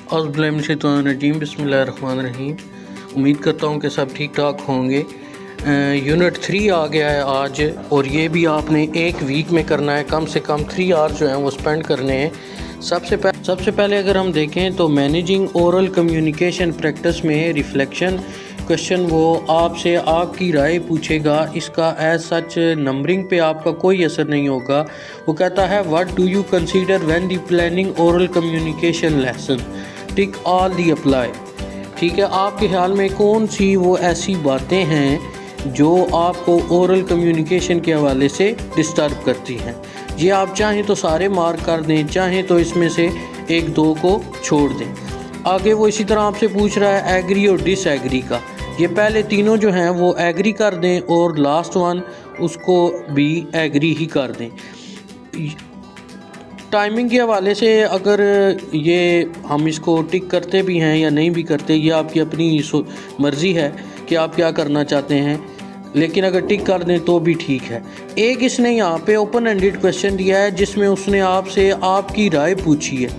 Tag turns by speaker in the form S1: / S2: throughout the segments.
S1: औज़ुबिल्लाहिमिनश्शैतानिर्रजीम बिस्मिल्लाहिर्रहमानिर्रहीम। उम्मीद करता हूँ कि सब ठीक ठाक होंगे। यूनिट 3 आ गया है आज, और ये भी आपने एक वीक में करना है। कम से कम 3 आवर्स जो हैं वो स्पेंड करने हैं। सबसे पहले अगर हम देखें तो मैनेजिंग ओरल कम्युनिकेशन प्रैक्टिस में रिफ्लेक्शन क्वेश्चन वो आपसे आपकी राय पूछेगा। इसका एज सच नंबरिंग पे आपका कोई असर नहीं होगा। वो कहता है what do you consider when the planning oral communication lesson, tick all the apply. ठीक है, आपके ख्याल में कौन सी वो ऐसी बातें हैं जो आपको ओरल कम्युनिकेशन के हवाले से डिस्टर्ब करती हैं। ये आप चाहें तो सारे मार्क कर दें, चाहें तो इसमें से एक दो को छोड़ दें। आगे वो इसी तरह आपसे पूछ रहा है एग्री और डिसएग्री का। ये पहले तीनों जो हैं वो एग्री कर दें और लास्ट वन उसको भी एग्री ही कर दें। टाइमिंग के हवाले से अगर ये हम इसको टिक करते भी हैं या नहीं भी करते, ये आपकी अपनी मर्ज़ी है कि आप क्या करना चाहते हैं, लेकिन अगर टिक कर दें तो भी ठीक है। एक इसने यहाँ पे ओपन एंडेड क्वेश्चन दिया है जिसमें उसने आपसे आपकी राय पूछी है,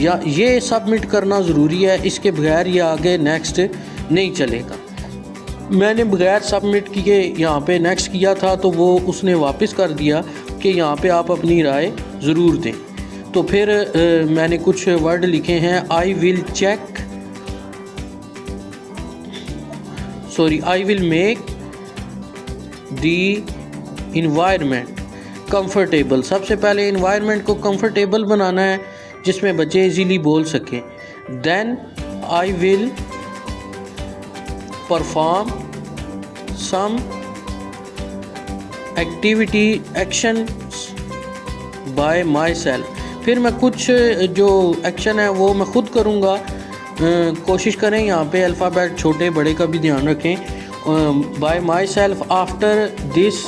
S1: या ये सबमिट करना ज़रूरी है, इसके बगैर ये आगे नेक्स्ट नहीं चलेगा। मैंने बगैर सबमिट किए यहाँ पे नेक्स्ट किया था तो वो उसने वापस कर दिया कि यहाँ पे आप अपनी राय ज़रूर दें। तो फिर मैंने कुछ वर्ड लिखे हैं, I will make the environment comfortable. सबसे पहले इन्वायरमेंट को कंफर्टेबल बनाना है जिसमें बच्चे इजीली बोल सकें। Then I will perform some activity action by myself. फिर मैं कुछ जो एक्शन है वो मैं ख़ुद करूँगा। कोशिश करें यहाँ पे अल्फ़ाबेट छोटे बड़े का भी ध्यान रखें। Bye my self. After this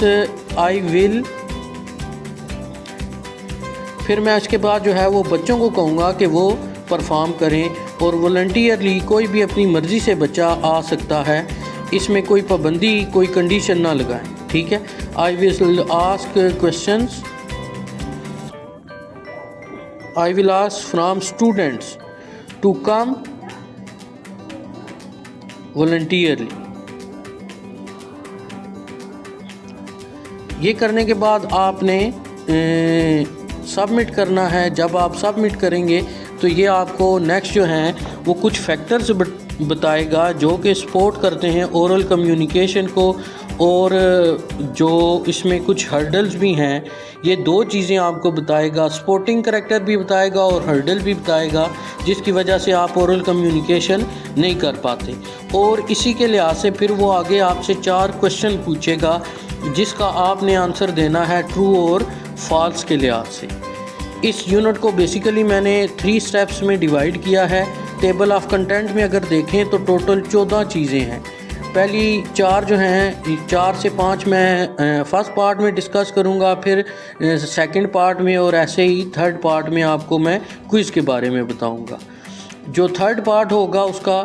S1: I will. फिर मैं इसके बाद जो है वो बच्चों को कहूँगा कि वो परफॉर्म करें, और वॉलंटियरली कोई भी अपनी मर्ज़ी से बच्चा आ सकता है, इसमें कोई पाबंदी कोई कंडीशन ना लगाएं। ठीक है। I will ask questions, I will ask from students to come voluntarily। ये करने के बाद आपने सबमिट करना है। जब आप सबमिट करेंगे तो ये आपको नेक्स्ट जो हैं वो कुछ फैक्टर्स बताएगा जो कि सपोर्ट करते हैं ओरल कम्युनिकेशन को, और जो इसमें कुछ हर्डल्स भी हैं। ये दो चीज़ें आपको बताएगा, सपोर्टिंग करैक्टर भी बताएगा और हर्डल भी बताएगा, जिसकी वजह से आप ओरल कम्युनिकेशन नहीं कर पाते। और इसी के लिहाज से फिर वो आगे आपसे 4 क्वेश्चन पूछेगा जिसका आपने आंसर देना है ट्रू और फॉल्स के लिहाज से। इस यूनिट को बेसिकली मैंने 3 स्टेप्स में डिवाइड किया है। टेबल ऑफ कंटेंट में अगर देखें तो टोटल 14 चीज़ें हैं। पहली 4 जो हैं, 4 से 5 मैं फर्स्ट पार्ट में डिस्कस करूंगा, फिर सेकंड पार्ट में, और ऐसे ही थर्ड पार्ट में आपको मैं क्विज़ के बारे में बताऊंगा। जो थर्ड पार्ट होगा उसका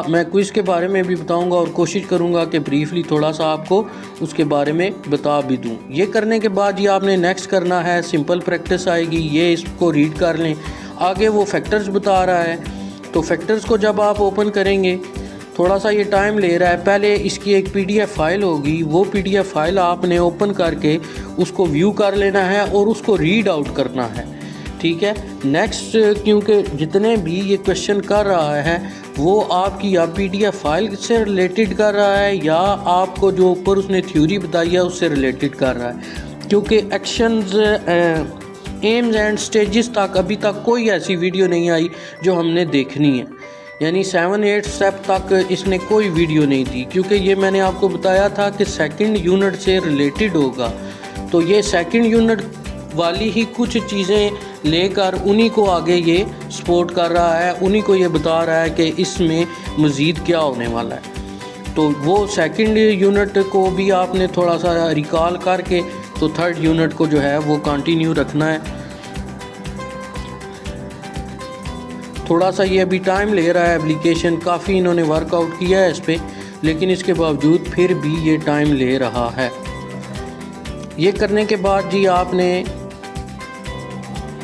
S1: मैं क्विज़ के बारे में भी बताऊंगा, और कोशिश करूंगा कि ब्रीफली थोड़ा सा आपको उसके बारे में बता भी दूं। ये करने के बाद ये आपने नेक्स्ट करना है, सिंपल प्रैक्टिस आएगी, ये इसको रीड कर लें। आगे वो फैक्टर्स बता रहा है, तो फैक्टर्स को जब आप ओपन करेंगे थोड़ा सा ये टाइम ले रहा है। पहले इसकी एक पीडीएफ फाइल होगी, वो पीडीएफ फाइल आपने ओपन करके उसको व्यू कर लेना है और उसको रीड आउट करना है। ठीक है। नेक्स्ट, क्योंकि जितने भी ये क्वेश्चन कर रहा है वो आपकी या पीडीएफ फाइल से रिलेटेड कर रहा है या आपको जो ऊपर उसने थ्योरी बताई है उससे रिलेटेड कर रहा है, क्योंकि एक्शंस एम्स एंड स्टेजेस तक अभी तक कोई ऐसी वीडियो नहीं आई जो हमने देखनी है। यानी 7-8 स्टेप तक इसने कोई वीडियो नहीं दी, क्योंकि ये मैंने आपको बताया था कि सेकंड यूनिट से रिलेटेड होगा। तो ये सेकंड यूनिट वाली ही कुछ चीज़ें लेकर उन्हीं को आगे ये सपोर्ट कर रहा है, उन्हीं को ये बता रहा है कि इसमें मज़ीद क्या होने वाला है। तो वो सेकंड यूनिट को भी आपने थोड़ा सा रिकॉल करके तो थर्ड यूनिट को जो है वो कंटिन्यू रखना है। थोड़ा सा ये अभी टाइम ले रहा है, एप्लीकेशन काफ़ी इन्होंने वर्कआउट किया है इस पर, लेकिन इसके बावजूद फिर भी ये टाइम ले रहा है। ये करने के बाद जी आपने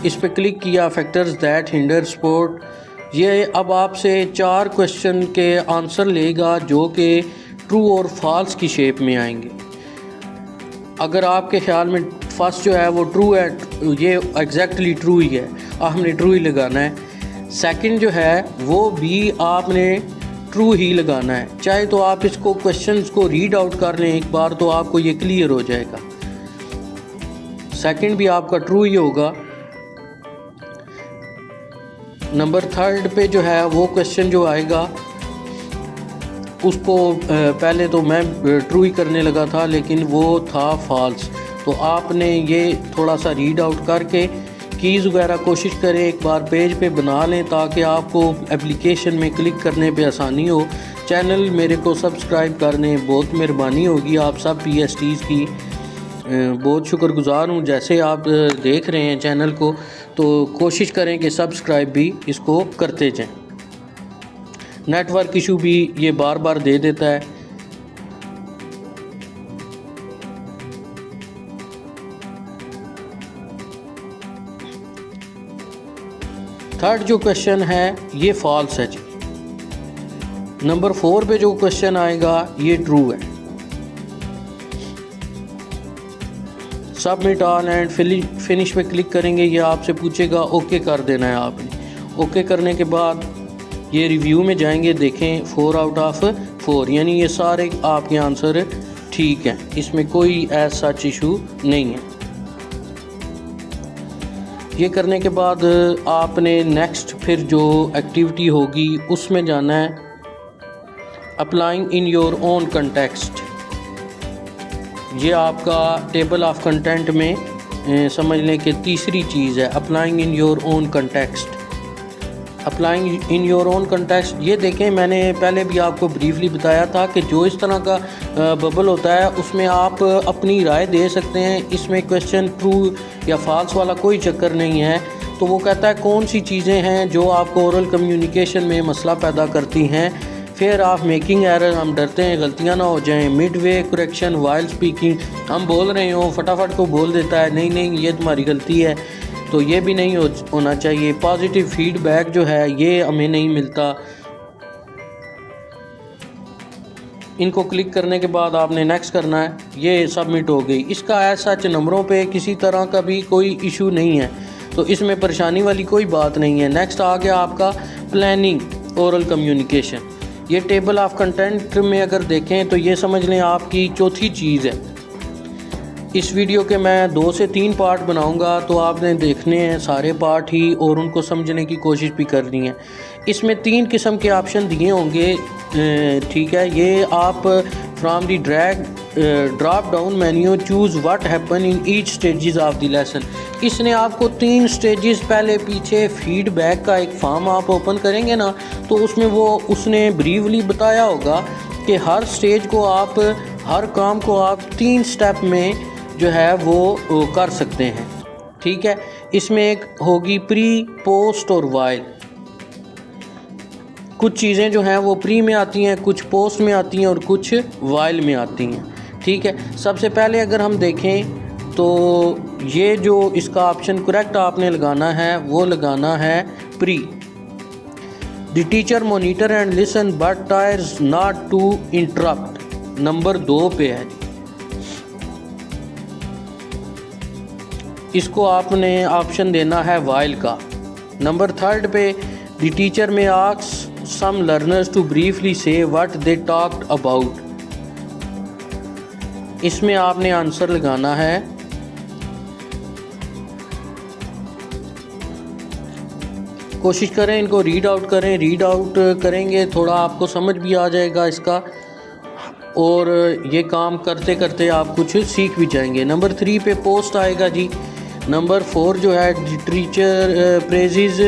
S1: इस पे क्लिक किया, फैक्टर्स दैट हिंडर स्पोर्ट। ये अब आपसे 4 क्वेश्चन के आंसर लेगा जो कि ट्रू और फॉल्स की शेप में आएंगे। अगर आपके ख्याल में फर्स्ट जो है वो ट्रू है, ये एग्जैक्टली ट्रू ही है, आपने ट्रू ही लगाना है। सेकंड जो है वो भी आपने ट्रू ही लगाना है। चाहे तो आप इसको क्वेश्चंस को रीड आउट कर लें एक बार, तो आपको ये क्लियर हो जाएगा। सेकंड भी आपका ट्रू ही होगा। नंबर 3 पे जो है वो क्वेश्चन जो आएगा उसको पहले तो मैं ट्रू ही करने लगा था, लेकिन वो था फॉल्स। तो आपने ये थोड़ा सा रीड आउट करके कीज़ वगैरह कोशिश करें, एक बार पेज पे बना लें ताकि आपको एप्लीकेशन में क्लिक करने पे आसानी हो। चैनल मेरे को सब्सक्राइब करने, बहुत मेहरबानी होगी आप सब PSTs की। बहुत शुक्रगुजार हूँ। जैसे आप देख रहे हैं चैनल को, तो कोशिश करें कि सब्सक्राइब भी इसको करते जाएं। नेटवर्क इशू भी ये बार बार दे देता है। थर्ड जो क्वेश्चन है ये फॉल्स है जी। नंबर 4 पे जो क्वेश्चन आएगा ये ट्रू है। सबमिट ऑल एंड फिनिश पे क्लिक करेंगे, ये आपसे पूछेगा ओके कर देना है आपने। ओके करने के बाद ये रिव्यू में जाएंगे, देखें 4 आउट ऑफ 4, यानी ये सारे आपके आंसर ठीक हैं, इसमें कोई ऐसा इशू नहीं है। ये करने के बाद आपने नेक्स्ट फिर जो एक्टिविटी होगी उसमें जाना है applying in your own context. ये आपका टेबल ऑफ कंटेंट में समझ लें कि तीसरी चीज़ है applying in your own context. Applying in your own context, ये देखें मैंने पहले भी आपको ब्रीफली बताया था कि जो इस तरह का बबल होता है उसमें आप अपनी राय दे सकते हैं। इसमें क्वेश्चन ट्रू या फॉल्स वाला कोई चक्कर नहीं है। तो वो कहता है कौन सी चीज़ें हैं जो आपको ओरल कम्युनिकेशन में मसला पैदा करती हैं। फिर आप मेकिंग एरर, हम डरते हैं गलतियां ना हो जाएं। Mid way correction while speaking, हम बोल रहे हो फटाफट को बोल देता है नहीं नहीं ये तुम्हारी गलती है, तो ये भी नहीं होना चाहिए। पॉजिटिव फीडबैक जो है ये हमें नहीं मिलता। इनको क्लिक करने के बाद आपने नेक्स्ट करना है, ये सबमिट हो गई। इसका ऐसा नंबरों पे किसी तरह का भी कोई इशू नहीं है, तो इसमें परेशानी वाली कोई बात नहीं है। नेक्स्ट आ गया आपका प्लानिंग ओरल कम्युनिकेशन। ये टेबल ऑफ कंटेंट में अगर देखें तो ये समझ लें आपकी चौथी चीज़ है। इस वीडियो के मैं 2 से 3 पार्ट बनाऊंगा, तो आपने देखने हैं सारे पार्ट ही और उनको समझने की कोशिश भी करनी है। इसमें 3 किस्म के ऑप्शन दिए होंगे, ठीक है। ये आप from the drop down menu choose what happen in each stages of the lesson. इसने आपको 3 स्टेजेस पहले पीछे फीडबैक का एक फॉर्म आप ओपन करेंगे ना, तो उसमें वो उसने ब्रीफली बताया होगा कि हर स्टेज को आप, हर काम को आप 3 स्टेप में जो है वो कर सकते हैं, ठीक है। इसमें एक होगी प्री, पोस्ट और वाइल। कुछ चीज़ें जो हैं वो प्री में आती हैं, कुछ पोस्ट में आती हैं और कुछ वाइल में आती हैं, ठीक है। सबसे पहले अगर हम देखें तो ये जो इसका ऑप्शन करेक्ट आपने लगाना है वो लगाना है pre. The teacher monitor and listen but tries not to interrupt, number 2 पे है। इसको आपने ऑप्शन देना है वाइल का। नंबर 3 पे द टीचर में asks some learners to briefly say what they talked about, इसमें आपने आंसर लगाना है कोशिश करें इनको रीड आउट करें। रीड आउट करेंगे थोड़ा आपको समझ भी आ जाएगा इसका, और ये काम करते करते आप कुछ सीख भी जाएंगे। नंबर 3 पे पोस्ट आएगा जी। नंबर 4 जो है teacher praises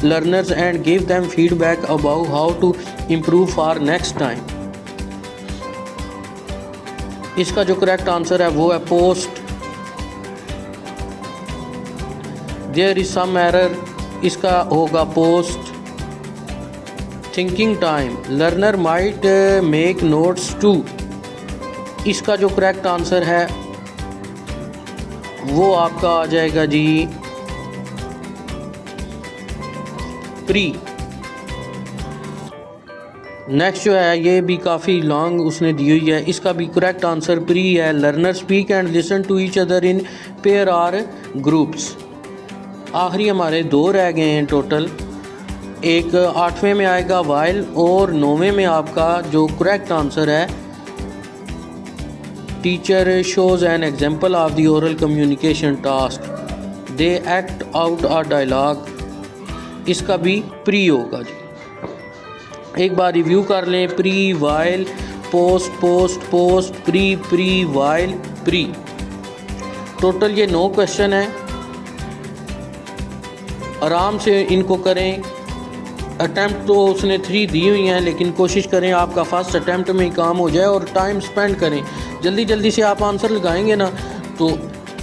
S1: learners and give them feedback about how to improve for next time. इसका जो करेक्ट आंसर है वो है post. There is some error, इसका होगा post. Thinking time, learner might make notes to, इसका जो करेक्ट आंसर है वो आपका आ जाएगा जी प्री। नेक्स्ट जो है ये भी काफ़ी लॉन्ग उसने दी हुई है, इसका भी करेक्ट आंसर प्री है। Learner speak and listen to each other in pair or groups. आखिरी हमारे 2 रह गए हैं टोटल। एक 8वें में आएगा वाइल और 9वें में आपका जो करेक्ट आंसर है teacher shows an example of the oral communication task, they act out a dialogue. इसका भी प्री होगा जी। एक बार रिव्यू कर लें, pre, while, post, post, post, pre, pre, while, pre. Total ये 9 क्वेश्चन हैं। आराम से इनको करें। अटैम्प्ट तो उसने 3 दी हुई हैं, लेकिन कोशिश करें आपका फर्स्ट अटैम्प्ट में ही काम हो जाए और टाइम स्पेंड करें। जल्दी जल्दी से आप आंसर लगाएंगे ना तो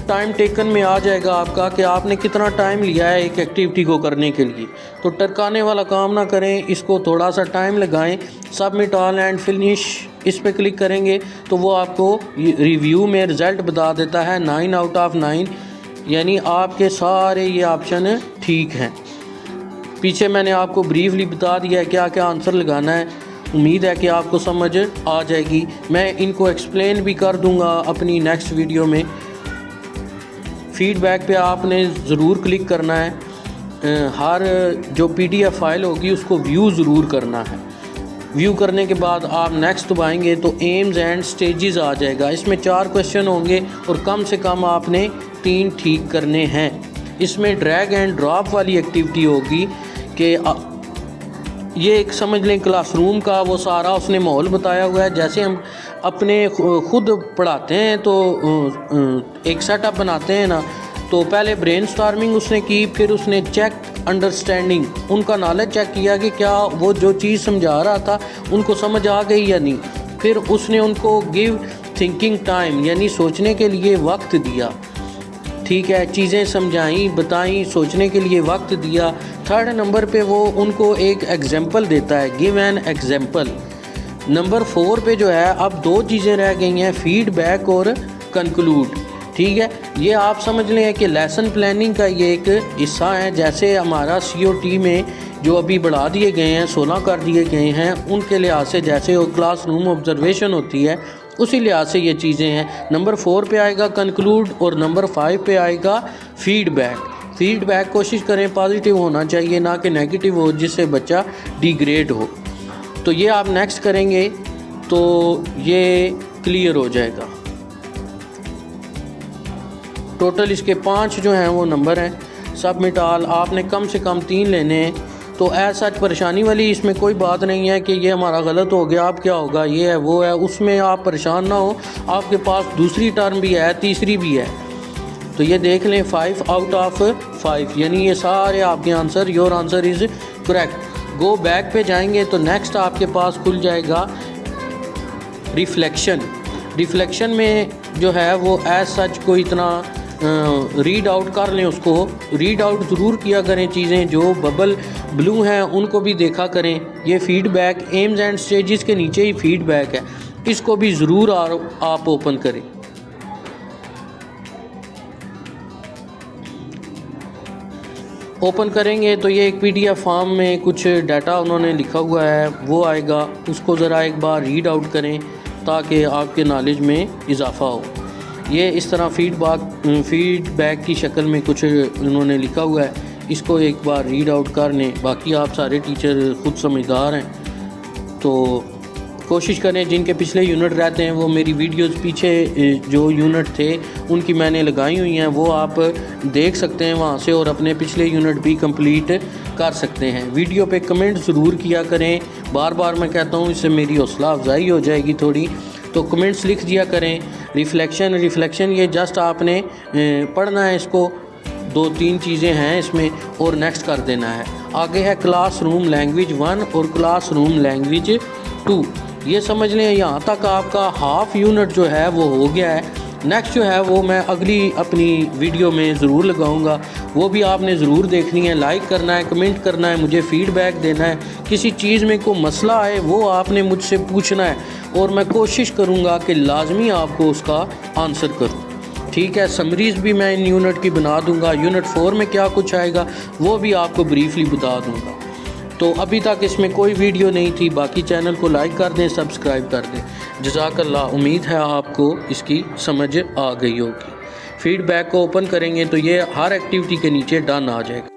S1: टाइम टेकन में आ जाएगा आपका कि आपने कितना टाइम लिया है एक एक्टिविटी को करने के लिए। तो टरकाने वाला काम ना करें, इसको थोड़ा सा टाइम लगाएं। सबमिट ऑल एंड फिनिश इस पे क्लिक करेंगे तो वो आपको रिव्यू में रिज़ल्ट बता देता है 9 आउट ऑफ 9, यानी आपके सारे ये ऑप्शन ठीक हैं। पीछे मैंने आपको ब्रीफली बता दिया है क्या क्या आंसर लगाना है। उम्मीद है कि आपको समझ आ जाएगी। मैं इनको एक्सप्लेन भी कर दूंगा अपनी नेक्स्ट वीडियो में। फीडबैक पे आपने ज़रूर क्लिक करना है। हर जो PDF फाइल होगी उसको व्यू ज़रूर करना है। व्यू करने के बाद आप नेक्स्ट दबाएंगे तो एम्स एंड स्टेजेस आ जाएगा। इसमें 4 क्वेश्चन होंगे और कम से कम आपने 3 ठीक करने हैं। इसमें ड्रैग एंड ड्रॉप वाली एक्टिविटी होगी कि ये एक समझ लें क्लासरूम का वो सारा उसने माहौल बताया हुआ है। जैसे हम अपने खुद पढ़ाते हैं तो एक सेटअप बनाते हैं ना, तो पहले ब्रेनस्टॉर्मिंग उसने की, फिर उसने चेक अंडरस्टैंडिंग, उनका नॉलेज चेक किया कि क्या वो जो चीज़ समझा रहा था उनको समझ आ गई या नहीं। फिर उसने उनको गिव थिंकिंग टाइम यानी सोचने के लिए वक्त दिया। ठीक है, चीज़ें समझाई, बताई, सोचने के लिए वक्त दिया। 3rd नंबर पे वो उनको एक एग्जाम्पल देता है, गिव एन एग्जाम्पल। नंबर 4 पे जो है अब 2 चीज़ें रह गई हैं, फीडबैक और कंक्लूड। ठीक है, ये आप समझ लें कि लेसन प्लानिंग का ये एक हिस्सा है। जैसे हमारा COT में जो अभी बढ़ा दिए गए हैं, 16 कर दिए गए हैं, उनके लिहाज से जैसे वो क्लासरूम ऑब्जर्वेशन होती है उसी लिहाज से ये चीज़ें हैं। नंबर 4 पे आएगा कंक्लूड और नंबर 5 पे आएगा फीडबैक। फीडबैक कोशिश करें पॉजिटिव होना चाहिए, ना कि नेगेटिव हो जिससे बच्चा डिग्रेड हो। तो ये आप नेक्स्ट करेंगे तो ये क्लियर हो जाएगा। टोटल इसके 5 जो हैं वो नंबर हैं। सबमिट ऑल आपने कम से कम 3 लेने हैं। तो ऐसा परेशानी वाली इसमें कोई बात नहीं है कि ये हमारा गलत हो गया, अब क्या होगा, ये है वो है, उसमें आप परेशान ना हो। आपके पास दूसरी टर्म भी है, तीसरी भी है। तो ये देख लें 5 आउट ऑफ 5, यानी ये सारे आपके answer, your answer is correct. Go back पे जाएंगे तो नेक्स्ट आपके पास खुल जाएगा रिफ्लेक्शन। रिफ्लेक्शन में जो है वो एज सच कोई इतना रीड आउट कर लें, उसको रीड आउट ज़रूर किया करें। चीज़ें जो बबल ब्लू हैं उनको भी देखा करें। ये फीडबैक एम्स एंड स्टेजेस के नीचे ही फीडबैक है, इसको भी ज़रूर आप ओपन करें। ओपन करेंगे तो ये एक PDF फॉर्म में कुछ डाटा उन्होंने लिखा हुआ है वो आएगा, उसको ज़रा एक बार रीड आउट करें ताकि आपके नॉलेज में इजाफ़ा हो। ये इस तरह फीडबैक की शक्ल में कुछ उन्होंने लिखा हुआ है, इसको एक बार रीड आउट कर लें। बाकी आप सारे टीचर खुद समझदार हैं, तो कोशिश करें जिनके पिछले यूनिट रहते हैं वो मेरी वीडियोस पीछे जो यूनिट थे उनकी मैंने लगाई हुई हैं, वो आप देख सकते हैं वहाँ से और अपने पिछले यूनिट भी कंप्लीट कर सकते हैं। वीडियो पे कमेंट ज़रूर किया करें, बार बार मैं कहता हूँ, इससे मेरी हौसला अफजाई हो जाएगी थोड़ी। तो कमेंट्स लिख दिया करें। रिफ्लेक्शन ये जस्ट आपने पढ़ना है, इसको 2-3 चीज़ें हैं इसमें और नेक्स्ट कर देना है। आगे है क्लासरूम लैंग्वेज 1 और क्लासरूम लैंग्वेज 2। ये समझ लें यहाँ तक आपका हाफ यूनिट जो है वो हो गया है। नेक्स्ट जो है वो मैं अगली अपनी वीडियो में ज़रूर लगाऊंगा, वो भी आपने ज़रूर देखनी है। लाइक करना है, कमेंट करना है, मुझे फ़ीडबैक देना है। किसी चीज़ में कोई मसला आए वो आपने मुझसे पूछना है और मैं कोशिश करूँगा कि लाजमी आपको उसका आंसर करूँ। ठीक है, समरीज़ भी मैं इन यूनिट की बना दूँगा। यूनिट 4 में क्या कुछ आएगा वो भी आपको ब्रीफली बता दूँगा। तो अभी तक इसमें कोई वीडियो नहीं थी। बाकी चैनल को लाइक कर दें, सब्सक्राइब कर दें। जज़ाकल्लाह। उम्मीद है आपको इसकी समझ आ गई होगी। फीडबैक को ओपन करेंगे तो ये हर एक्टिविटी के नीचे डन आ जाएगा।